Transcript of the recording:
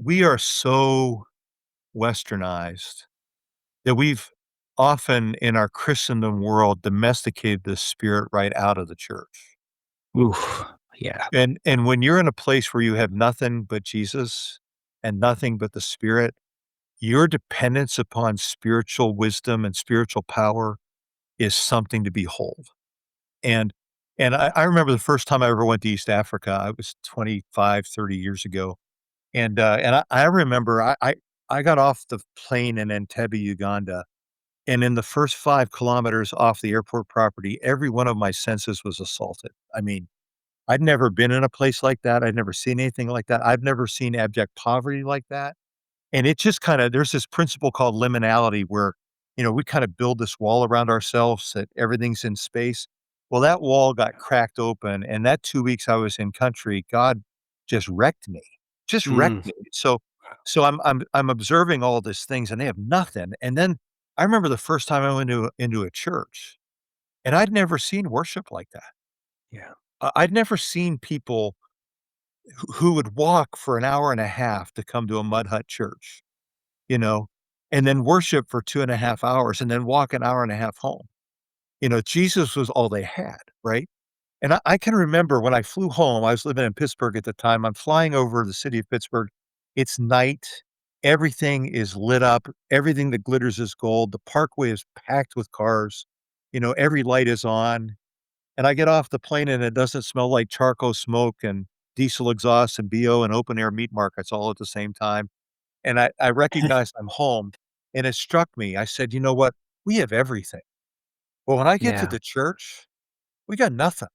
we are so westernized that we've often in our Christendom world domesticated the spirit right out of the church. Oof. Yeah. And when you're in a place where you have nothing but Jesus and nothing but the Spirit, your dependence upon spiritual wisdom and spiritual power is something to behold. And and I remember the first time I ever went to East Africa, I was 25, 30 years ago. And I remember I got off the plane in Entebbe, Uganda, and in the first 5 kilometers off the airport property, every one of my senses was assaulted. I mean, I'd never been in a place like that. I'd never seen anything like that. I've never seen abject poverty like that. And it just kinda there's this principle called liminality where, we kinda build this wall around ourselves that everything's in space. Well, that wall got cracked open, and that 2 weeks I was in country, God just Mm. wrecked me. So I'm observing all these things, and they have nothing, and then I remember the first time I went into a church, and I'd never seen worship like that. Yeah. I'd never seen people who would walk for an hour and a half to come to a mud hut church, you know, and then worship for 2.5 hours and then walk an hour and a half home. Jesus was all they had, right? And I can remember when I flew home, I was living in Pittsburgh at the time. I'm flying over the city of Pittsburgh. It's night. Everything is lit up. Everything that glitters is gold. The parkway is packed with cars. Every light is on. And I get off the plane and it doesn't smell like charcoal smoke and diesel exhaust and BO and open air meat markets all at the same time. And I recognized I'm home, and it struck me. I said, "You know what? We have everything." Well, when I get to Yeah. the church, we got nothing.